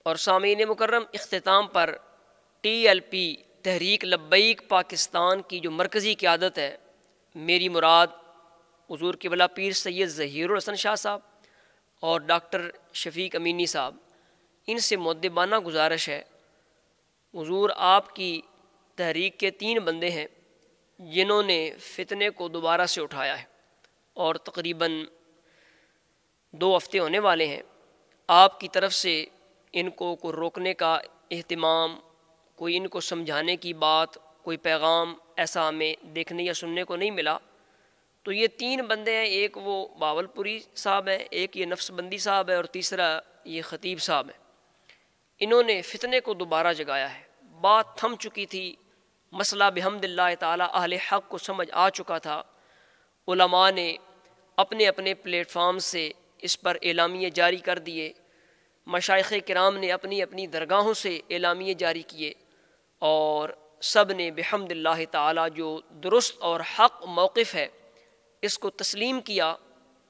اور سامعین مکرم، اختتام پر TLP تحریک لبیک پاکستان کی جو مرکزی قیادت ہے، میری مراد حضور قبلہ پیر سید ظہیر الحسن شاہ صاحب اور ڈاکٹر شفیق امینی صاحب، ان سے مؤدبانہ گزارش ہے، حضور آپ کی تحریک کے 3 بندے ہیں جنہوں نے فتنے کو دوبارہ سے اٹھایا ہے، اور تقریباً 2 ہفتے ہونے والے ہیں۔ آپ کی طرف سے ان کو روکنے کا اہتمام، کوئی ان کو سمجھانے کی بات، کوئی پیغام ایسا ہمیں دیکھنے یا سننے کو نہیں ملا۔ تو یہ 3 بندے ہیں، ایک وہ باولپوری صاحب ہیں، ایک یہ نفس بندی صاحب ہے، اور تیسرا یہ خطیب صاحب ہے۔ انہوں نے فتنے کو دوبارہ جگایا ہے۔ بات تھم چکی تھی، مسئلہ بحمد اللہ تعالی اہل حق کو سمجھ آ چکا تھا۔ علماء نے اپنے اپنے پلیٹ فارم سے اس پر اعلامیے جاری کر دیے، مشائخ کرام نے اپنی اپنی درگاہوں سے اعلامیے جاری کیے، اور سب نے بحمد اللہ تعالی جو درست اور حق موقف ہے اس کو تسلیم کیا،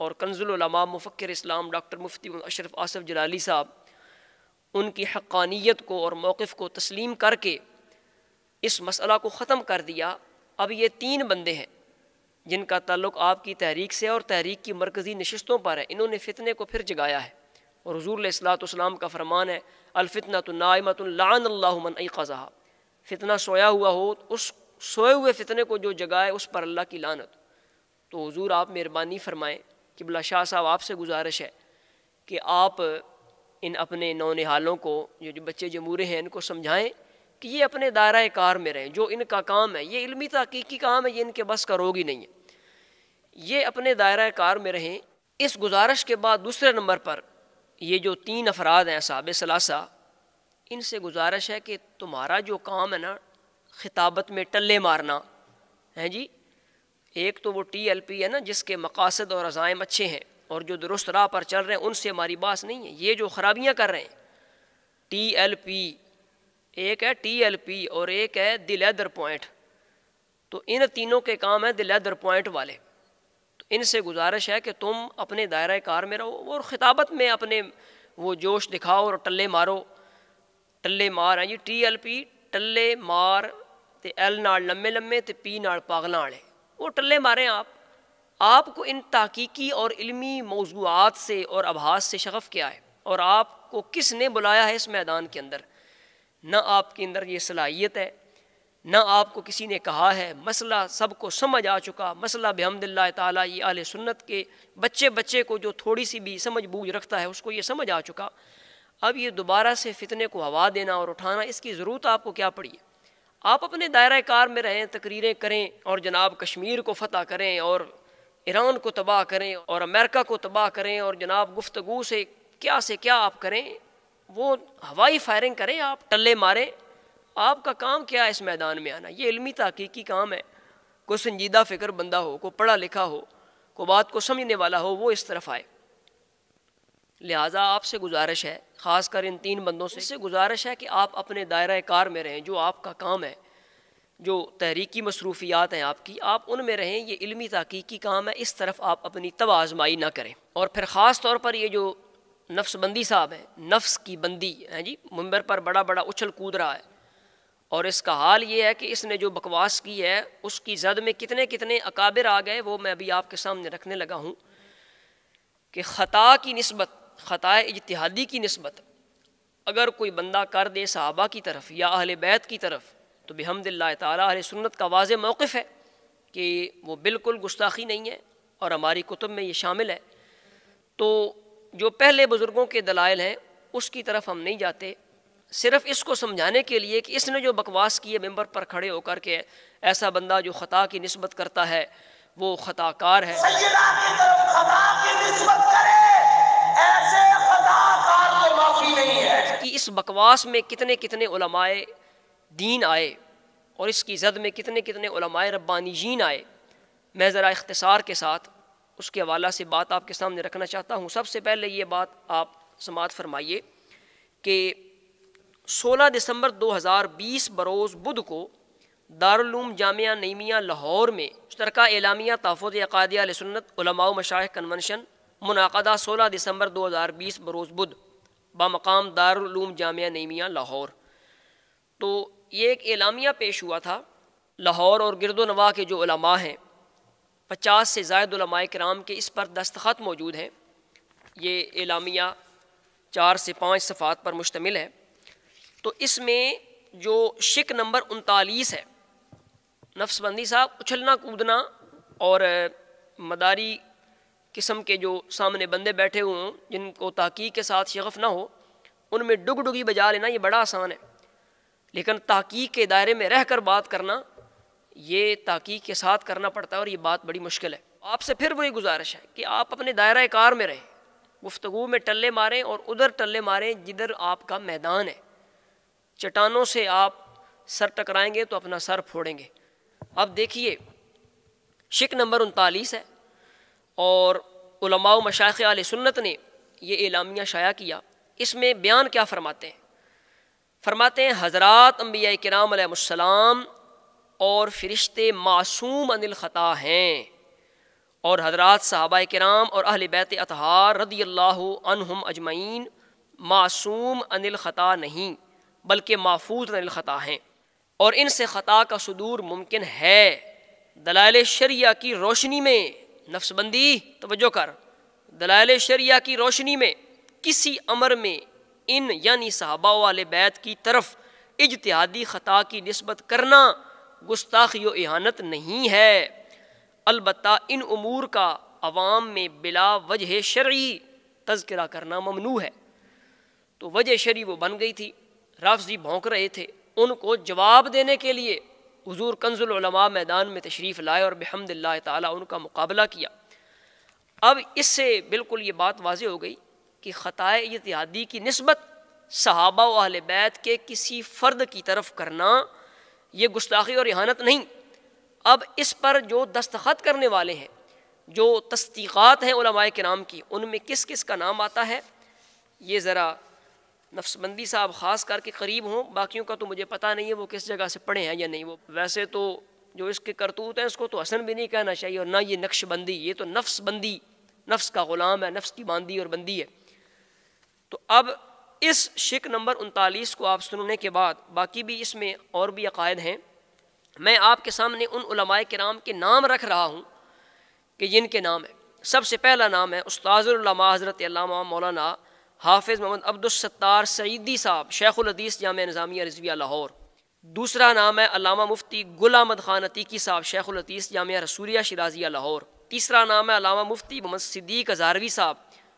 اور کنز العلماء مفکر اسلام ڈاکٹر مفتی اشرف آصف جلالی صاحب ان کی حقانیت کو اور موقف کو تسلیم کر کے اس مسئلہ کو ختم کر دیا۔ اب یہ 3 بندے ہیں جن کا تعلق آپ کی تحریک سے اور تحریک کی مرکزی نشستوں پر ہے، انہوں نے فتنے کو پھر جگایا ہے، اور حضور علیہ الصلوۃ والسلام کا فرمان ہے، الفتنۃ نائمۃ لعن اللہ من ایقظھا، فتنہ سویا ہوا ہو، اس سوئے ہوئے فتنے کو جو جگائے اس پر اللہ کی لعنت۔ تو حضور آپ مہربانی فرمائیں، قبلہ شاہ صاحب آپ سے گزارش ہے کہ آپ ان اپنے نونہالوں کو، جو بچے جمہورے ہیں، ان کو سمجھائیں کہ یہ اپنے دائرہ کار میں رہیں، جو ان کا کام ہے یہ علمی تحقیقی کام ہے، یہ ان کے بس کا روگ ہی نہیں ہے، یہ اپنے دائرہ کار میں رہیں۔ اس گزارش کے بعد دوسرے نمبر پر یہ جو 3 افراد ہیں اصحاب ثلاثہ، ان سے گزارش ہے کہ تمہارا جو کام ہے نا خطابت میں ٹلے مارنا ہے جی، ایک تو وہ TLP ہے نا جس کے مقاصد اور عزائم اچھے ہیں اور جو درست راہ پر چل رہے ہیں، ان سے ہماری بات نہیں ہے۔ یہ جو خرابیاں کر رہے ہیں TLP، ایک ہے TLP اور ایک ہے دی لیدر پوائنٹ، تو ان تینوں کے کام ہیں دی لیدر پوائنٹ والے۔ تو ان سے گزارش ہے کہ تم اپنے دائرہ کار میں رہو اور خطابت میں اپنے وہ جوش دکھاؤ اور ٹلے مارو۔ ٹلے مار ہیں جی TLP، ٹلے مار تے L نال لمے لمے تے P نال پاگلاں والے، وہ ٹلے ماریں۔ آپ کو ان تحقیقی اور علمی موضوعات سے اور ابحاث سے شغف کیا ہے، اور آپ کو کس نے بلایا ہے اس میدان کے اندر؟ نہ آپ کے اندر یہ صلاحیت ہے، نہ آپ کو کسی نے کہا ہے، مسئلہ سب کو سمجھ آ چکا، مسئلہ بحمد اللہ تعالیٰ یہ اہل سنت کے بچے کو جو تھوڑی سی بھی سمجھ بوجھ رکھتا ہے اس کو یہ سمجھ آ چکا۔ اب یہ دوبارہ سے فتنے کو ہوا دینا اور اٹھانا، اس کی ضرورت آپ کو کیا پڑی ہے؟ آپ اپنے دائرہ کار میں رہیں، تقریریں کریں، اور جناب کشمیر کو فتح کریں، اور ایران کو تباہ کریں، اور امریکہ کو تباہ کریں، اور جناب گفتگو سے کیا آپ کریں، وہ ہوائی فائرنگ کریں، آپ ٹلے ماریں۔ آپ کا کام کیا ہے اس میدان میں آنا؟ یہ علمی تحقیقی کام ہے۔ کوئی سنجیدہ فکر بندہ ہو، کوئی پڑھا لکھا ہو، کوئی بات کو سمجھنے والا ہو، وہ اس طرف آئے۔ لہٰذا آپ سے گزارش ہے، خاص کر ان 3 بندوں سے گزارش ہے کہ آپ اپنے دائرہ کار میں رہیں، جو آپ کا کام ہے، جو تحریکی مصروفیات ہیں آپ کی، آپ ان میں رہیں۔ یہ علمی تحقیقی کام ہے، اس طرف آپ اپنی تباہ آزمائی نہ کریں۔ اور پھر خاص طور پر یہ جو نفس بندی صاحب ہیں، نفس کی بندی ہیں جی، منبر پر بڑا اچھل کود رہا ہے، اور اس کا حال یہ ہے کہ اس نے جو بکواس کی ہے اس کی زد میں کتنے اکابر آ گئے، وہ میں ابھی آپ کے سامنے رکھنے لگا ہوں کہ خطا کی نسبت، خطا اجتہادی کی نسبت اگر کوئی بندہ کر دے صحابہ کی طرف یا اہل بیت کی طرف، تو بحمد اللہ تعالیٰ اہل سنت کا واضح موقف ہے کہ وہ بالکل گستاخی نہیں ہے، اور ہماری کتب میں یہ شامل ہے۔ تو جو پہلے بزرگوں کے دلائل ہیں اس کی طرف ہم نہیں جاتے، صرف اس کو سمجھانے کے لیے کہ اس نے جو بکواس کی ہے ممبر پر کھڑے ہو کر کے، ایسا بندہ جو خطا کی نسبت کرتا ہے وہ خطا کار ہے۔ سیدہ کی طرف خطا کی نسبت کرے، ایسے خطا کار کو معافی نہیں ہے۔ کہ اس بکواس میں کتنے علماء دین آئے، اور اس کی زد میں کتنے علماء ربانیین آئے۔ میں ذرا اختصار کے ساتھ اس کے حوالہ سے بات آپ کے سامنے رکھنا چاہتا ہوں۔ سب سے پہلے یہ بات آپ سماعت فرمائیے کہ 16 دسمبر 2020 بروز بدھ کو دارالعلوم جامعہ نعیمیہ لاہور میں مشترکہ اعلامیہ تحفظ عقائد اہل سنت علماء و مشائخ کنونشن منعقدہ 16 دسمبر 2020 بروز بدھ بامقام دارالعلوم جامعہ نعیمیہ لاہور۔ تو یہ ایک اعلامیہ پیش ہوا تھا، لاہور اور گرد و نواح کے جو علماء ہیں 50 سے زائد علماء کرام کے اس پر دستخط موجود ہیں۔ یہ اعلامیہ 4 سے 5 صفحات پر مشتمل ہے۔ تو اس میں جو شق نمبر 39 ہے، نفس بندی صاحب اچھلنا کودنا اور مداری قسم کے جو سامنے بندے بیٹھے ہوئے ہوں جن کو تحقیق کے ساتھ شغف نہ ہو، ان میں ڈگ ڈگی بجا لینا یہ بڑا آسان ہے، لیکن تحقیق کے دائرے میں رہ کر بات کرنا یہ تحقیق کے ساتھ کرنا پڑتا ہے، اور یہ بات بڑی مشکل ہے۔ آپ سے پھر وہی گزارش ہے کہ آپ اپنے دائرہ کار میں رہیں، گفتگو میں ٹلے ماریں اور ادھر ٹلے ماریں جدھر آپ کا میدان ہے۔ چٹانوں سے آپ سر ٹکرائیں گے تو اپنا سر پھوڑیں گے۔ اب دیکھیے شق نمبر 39 ہے، اور علماء و مشائخ اہل سنت نے یہ اعلامیہ شائع کیا۔ اس میں بیان کیا فرماتے ہیں؟ فرماتے ہیں حضرات انبیاء کرام علیہ السلام اور فرشتے معصوم عن الخطا ہیں، اور حضرات صحابہ کرام اور اہل بیت اطہار رضی اللہ عنہم اجمعین معصوم عن الخطا نہیں بلکہ محفوظ عن الخطا ہیں، اور ان سے خطا کا صدور ممکن ہے۔ دلائل شریعہ کی روشنی میں، نفس بندی توجہ کر، دلائل شریعہ کی روشنی میں کسی امر میں ان یعنی صحابہ و اہل بیت کی طرف اجتہادی خطا کی نسبت کرنا گستاخی و اہانت نہیں ہے، البتہ ان امور کا عوام میں بلا وجہ شرعی تذکرہ کرنا ممنوع ہے۔ تو وجہ شرعی وہ بن گئی تھی، رافضی بھونک رہے تھے، ان کو جواب دینے کے لیے حضور کنز العلماء میدان میں تشریف لائے اور بحمد اللہ تعالیٰ ان کا مقابلہ کیا۔ اب اس سے بالکل یہ بات واضح ہو گئی کہ خطائے اجتہادی کی نسبت صحابہ و اہل بیت کے کسی فرد کی طرف کرنا یہ گستاخی اور اہانت نہیں۔ اب اس پر جو دستخط کرنے والے ہیں، جو تصدیقات ہیں علماء کرام کی، ان میں کس کس کا نام آتا ہے یہ ذرا نفس بندی صاحب خاص کر کے قریب ہوں، باقیوں کا تو مجھے پتہ نہیں ہے وہ کس جگہ سے پڑھے ہیں یا نہیں۔ وہ ویسے تو جو اس کے کرتوت ہیں اس کو تو حسن بھی نہیں کہنا چاہیے، اور نہ یہ نقش بندی، یہ تو نفس بندی، نفس کا غلام ہے، نفس کی باندی اور بندی ہے۔ تو اب اس شق نمبر 39 کو آپ سننے کے بعد باقی بھی اس میں اور بھی عقائد ہیں، میں آپ کے سامنے ان علماء کرام کے نام رکھ رہا ہوں کہ جن کے نام ہیں۔ سب سے پہلا نام ہے استاذ العلماء حضرت علامہ مولانا حافظ محمد عبد الستار سعیدی صاحب، شیخ الحدیث جامعہ نظامیہ رضویہ لاہور۔ دوسرا نام ہے علامہ مفتی گل احمد خان عتیقی صاحب، شیخ الحدیث جامعہ رسولیہ شیرازیہ لاہور۔ تیسرا نام ہے علامہ مفتی محمد صدیق ہزاروی صاحب،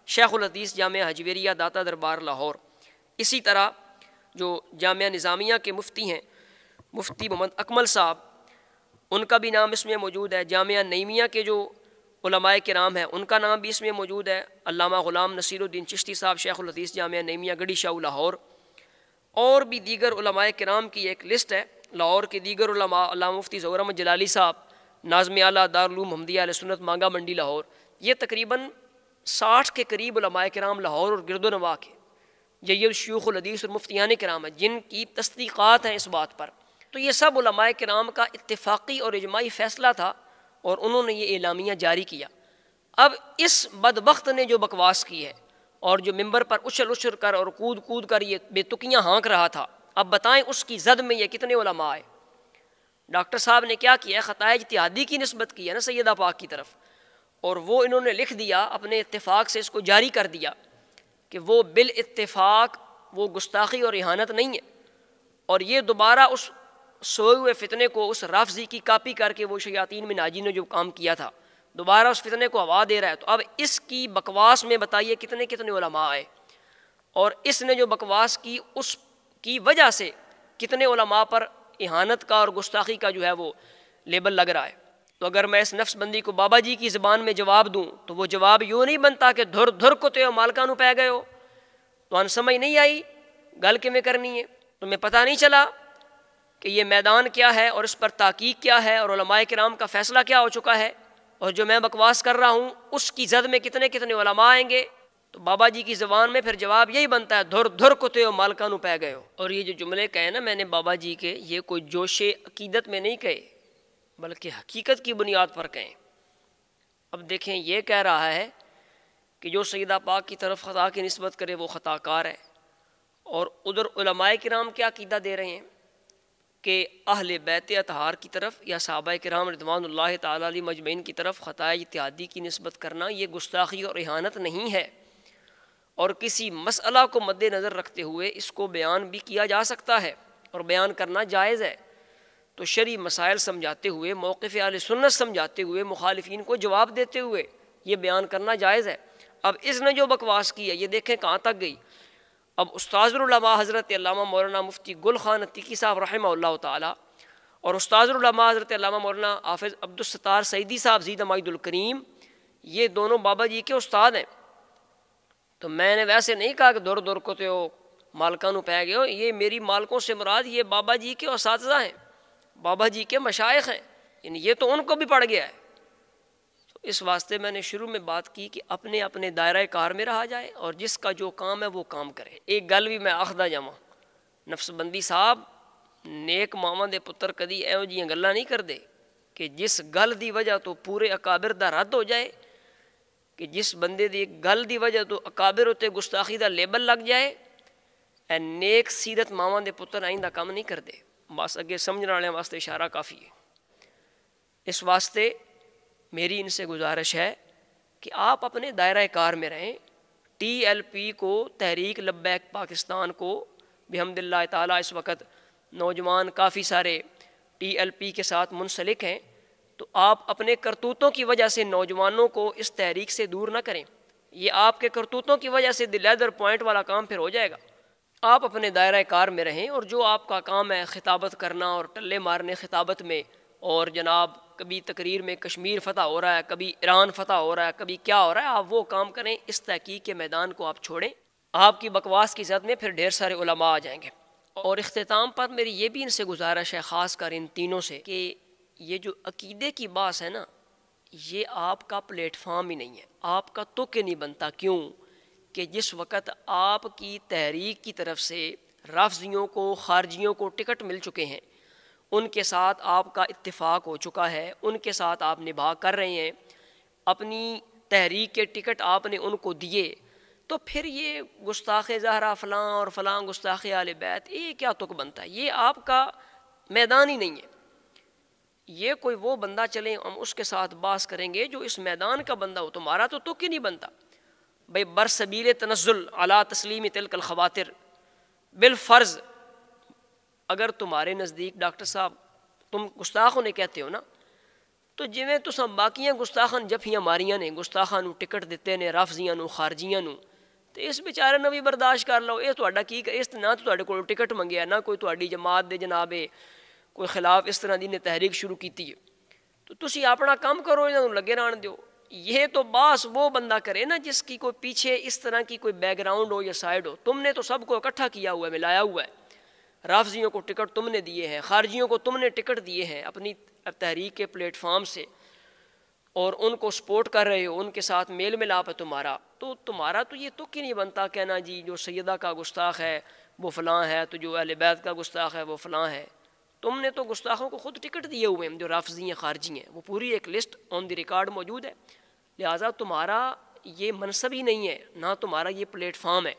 شیخ الحدیث جامعہ حجویریہ داتا دربار لاہور۔ اسی طرح جو جامعہ نظامیہ کے مفتی ہیں مفتی محمد اکمل صاحب، ان کا بھی نام اس میں موجود ہے۔ جامعہ نعیمیہ کے جو علماء کرام ہیں ان کا نام بھی اس میں موجود ہے، علامہ غلام نصیر الدین چشتی صاحب، شیخ الحدیث جامعہ نعیمیہ گڑھی شاہ لاہور۔ اور بھی دیگر علماء کرام کی ایک لسٹ ہے۔ لاہور کے دیگر علماء علامہ مفتی ظہور احمد جلالی صاحب، ناظم اعلیٰ دارالعلوم محمدیہ اہل سنت مانگا منڈی لاہور۔ یہ تقریباً 60 کے قریب علماء کرام لاہور اور گرد و نواح کے یہ شیوخ الحدیث اور مفتیان کرام ہیں جن کی تصدیقات ہیں اس بات پر۔ تو یہ سب علماء کرام کا اتفاقی اور اجماعی فیصلہ تھا، اور انہوں نے یہ اعلامیہ جاری کیا۔ اب اس بدبخت نے جو بکواس کی ہے اور جو ممبر پر اچھل اچھل کر اور کود کود کر یہ بے تکیاں ہانک رہا تھا، اب بتائیں اس کی زد میں یہ کتنے علماء آئے۔ ڈاکٹر صاحب نے کیا کیا ہے، خطائے اجتہادی کی نسبت کی ہے نا سیدہ پاک کی طرف، اور وہ انہوں نے لکھ دیا اپنے اتفاق سے، اس کو جاری کر دیا کہ وہ بالاتفاق وہ گستاخی اور اہانت نہیں ہے، اور یہ دوبارہ اس سوئے ہوئے فتنے کو، اس رافضی کی کاپی کر کے وہ شیاطین میں ناجی نے جو کام کیا تھا، دوبارہ اس فتنے کو ہوا دے رہا ہے۔ تو اب اس کی بکواس میں بتائیے کتنے کتنے علماء آئے، اور اس نے جو بکواس کی اس کی وجہ سے کتنے علماء پر اہانت کا اور گستاخی کا جو ہے وہ لیبل لگ رہا ہے۔ تو اگر میں اس نفس بندی کو بابا جی کی زبان میں جواب دوں تو وہ جواب یوں نہیں بنتا کہ دھر دھر کو تے مالکانو پہ گئے ہو، تو ان سمجھ نہیں آئی گل کے میں کرنی ہے، تمہیں پتہ نہیں چلا کہ یہ میدان کیا ہے اور اس پر تحقیق کیا ہے اور علماء کرام کا فیصلہ کیا ہو چکا ہے، اور جو میں بکواس کر رہا ہوں اس کی زد میں کتنے کتنے علماء آئیں گے۔ تو بابا جی کی زبان میں پھر جواب یہی بنتا ہے دھر دھر کو تے مالکانو پہ گئے ہو۔ اور یہ جو جملے کہے نا میں نے بابا جی کے، یہ کوئی جوش عقیدت میں نہیں کہے بلکہ حقیقت کی بنیاد پر کہیں۔ اب دیکھیں یہ کہہ رہا ہے کہ جو سیدہ پاک کی طرف خطا کی نسبت کرے وہ خطا کار ہے، اور ادھر علماء کرام کیا عقیدہ دے رہے ہیں کہ اہل بیت اطہار کی طرف یا صحابہ کرام رضوان اللہ تعالیٰ علیہ مجمعین کی طرف خطائے اجتہادی کی نسبت کرنا یہ گستاخی اور اہانت نہیں ہے، اور کسی مسئلہ کو مد نظر رکھتے ہوئے اس کو بیان بھی کیا جا سکتا ہے اور بیان کرنا جائز ہے۔ تو شرعی مسائل سمجھاتے ہوئے، موقف اہل سنت سمجھاتے ہوئے، مخالفین کو جواب دیتے ہوئے یہ بیان کرنا جائز ہے۔ اب اس نے جو بکواس کی ہے یہ دیکھیں کہاں تک گئی۔ اب استاذ العلماء حضرت علامہ مولانا مفتی گل خان عتیقی صاحب رحمہ اللہ تعالی اور استاذ العلماء حضرت علامہ مولانا حافظ عبدالستار سعیدی صاحب زید مجد الکریم، یہ دونوں بابا جی کے استاد ہیں۔ تو میں نے ویسے نہیں کہا کہ دور دور کو تو مالکانو پہ گئے ہو، یہ میری مالکوں سے مراد یہ بابا جی کے اساتذہ ہیں، بابا جی کے مشائخ ہیں، یعنی یہ تو ان کو بھی پڑ گیا ہے۔ تو اس واسطے میں نے شروع میں بات کی کہ اپنے اپنے دائرہ کار میں رہا جائے اور جس کا جو کام ہے وہ کام کرے۔ ایک گل بھی میں آخدا جاواں، نفس بندی صاحب نیک ماواں دے پتر کدی ایہو جیاں گلاں نہیں کردے کہ جس گل دی وجہ تو پورے اکابر دا رد ہو جائے، کہ جس بندے دی گل دی وجہ تو اکابر ہوتے گستاخی دا لیبل لگ جائے، اے نیک سیرت ماواں دے پتر آئندہ کام نہیں کردے۔ بس اگے سمجھنے والے واسطے اشارہ کافی ہے۔ اس واسطے میری ان سے گزارش ہے کہ آپ اپنے دائرہ کار میں رہیں۔ ٹی ایل پی کو، تحریک لبیک پاکستان کو بحمد اللہ تعالیٰ اس وقت نوجوان کافی سارے ٹی ایل پی کے ساتھ منسلک ہیں، تو آپ اپنے کرتوتوں کی وجہ سے نوجوانوں کو اس تحریک سے دور نہ کریں۔ یہ آپ کے کرتوتوں کی وجہ سے لیدر پوائنٹ والا کام پھر ہو جائے گا۔ آپ اپنے دائرہ کار میں رہیں اور جو آپ کا کام ہے خطابت کرنا اور ٹلے مارنے خطابت میں، اور جناب کبھی تقریر میں کشمیر فتح ہو رہا ہے، کبھی ایران فتح ہو رہا ہے، کبھی کیا ہو رہا ہے، آپ وہ کام کریں۔ اس تحقیق کے میدان کو آپ چھوڑیں۔ آپ کی بکواس کی زد میں پھر ڈھیر سارے علماء آ جائیں گے۔ اور اختتام پر میری یہ بھی ان سے گزارش ہے، خاص کر ان تینوں سے، کہ یہ جو عقیدے کی بات ہے نا، یہ آپ کا پلیٹ فارم ہی نہیں ہے، آپ کا تک نہیں بنتا۔ کیوں کہ جس وقت آپ کی تحریک کی طرف سے رافضیوں کو، خارجیوں کو ٹکٹ مل چکے ہیں، ان کے ساتھ آپ کا اتفاق ہو چکا ہے، ان کے ساتھ آپ نبھا کر رہے ہیں، اپنی تحریک کے ٹکٹ آپ نے ان کو دیے، تو پھر یہ گستاخ زہرا فلاں اور فلاں گستاخ اہل بیت، یہ کیا تک بنتا ہے؟ یہ آپ کا میدان ہی نہیں ہے۔ یہ کوئی وہ بندہ چلیں ہم اس کے ساتھ باس کریں گے جو اس میدان کا بندہ ہو، تمہارا تو تک ہی نہیں بنتا۔ بھئی برسبیل تنزل علی تسلیم تلک الخواطر، بالفرض اگر تمہارے نزدیک ڈاکٹر صاحب تم گستاخ ہونے کہتے ہو نا، تو جویں تساں باقیاں گستاخاں جفیاں ماریاں نے، گستاخاں نو ٹکٹ دیتے نے، رافضیاں نو، خارجیاں نو، تو اس بیچارے نو بھی برداشت کر لو۔ یہ تہاڈا کی، اس نہ تو تہاڈے کول ٹکٹ منگیا، نہ کوئی تہاڈی جماعت دے جناب کوئی خلاف اس طرح دی نے تحریک شروع کیتی ہے، تو تسی اپنا کام کرو، انہاں نو لگے رہن دیو۔ یہ تو باس وہ بندہ کرے نا جس کی کوئی پیچھے اس طرح کی کوئی بیک گراؤنڈ ہو یا سائڈ ہو۔ تم نے تو سب کو اکٹھا کیا ہوا ہے، ملایا ہوا ہے۔ رافضیوں کو ٹکٹ تم نے دیے ہیں، خارجیوں کو تم نے ٹکٹ دیے ہیں اپنی تحریک کے پلیٹ فارم سے، اور ان کو سپورٹ کر رہے ہو، ان کے ساتھ میل ملاپ ہے تمہارا، تو تمہارا تو یہ تک ہی نہیں بنتا کہنا جی جو سیدہ کا گستاخ ہے وہ فلاں ہے، تو جو اہل بیت کا گستاخ ہے وہ فلاں ہے۔ تم نے تو گستاخوں کو خود ٹکٹ دیے ہوئے ہیں جو رافضی ہیں، خارجی ہیں، وہ پوری ایک لسٹ آن دی ریکارڈ موجود ہے۔ لہٰذا تمہارا یہ منصب ہی نہیں ہے، نہ تمہارا یہ پلیٹ فارم ہے،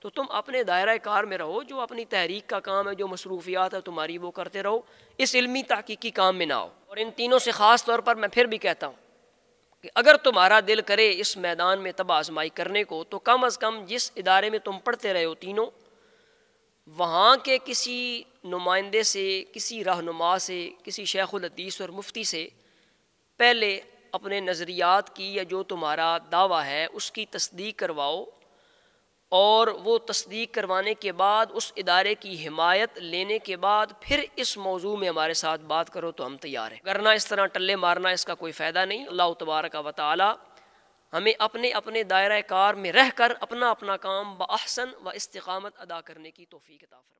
تو تم اپنے دائرہ کار میں رہو، جو اپنی تحریک کا کام ہے، جو مصروفیات ہے تمہاری وہ کرتے رہو، اس علمی تحقیقی کام میں نہ آؤ۔ اور ان تینوں سے خاص طور پر میں پھر بھی کہتا ہوں کہ اگر تمہارا دل کرے اس میدان میں تباہ آزمائی کرنے کو، تو کم از کم جس ادارے میں تم پڑھتے رہے ہو تینوں، وہاں کے کسی نمائندے سے، کسی رہنما سے، کسی شیخ الحدیث اور مفتی سے پہلے اپنے نظریات کی یا جو تمہارا دعویٰ ہے اس کی تصدیق کرواؤ، اور وہ تصدیق کروانے کے بعد اس ادارے کی حمایت لینے کے بعد پھر اس موضوع میں ہمارے ساتھ بات کرو تو ہم تیار ہیں، ورنہ اس طرح ٹلے مارنا اس کا کوئی فائدہ نہیں۔ اللہ تبارک و تعالی ہمیں اپنے اپنے دائرہ کار میں رہ کر اپنا اپنا کام بأحسن و استقامت ادا کرنے کی توفیق عطا فرمائے۔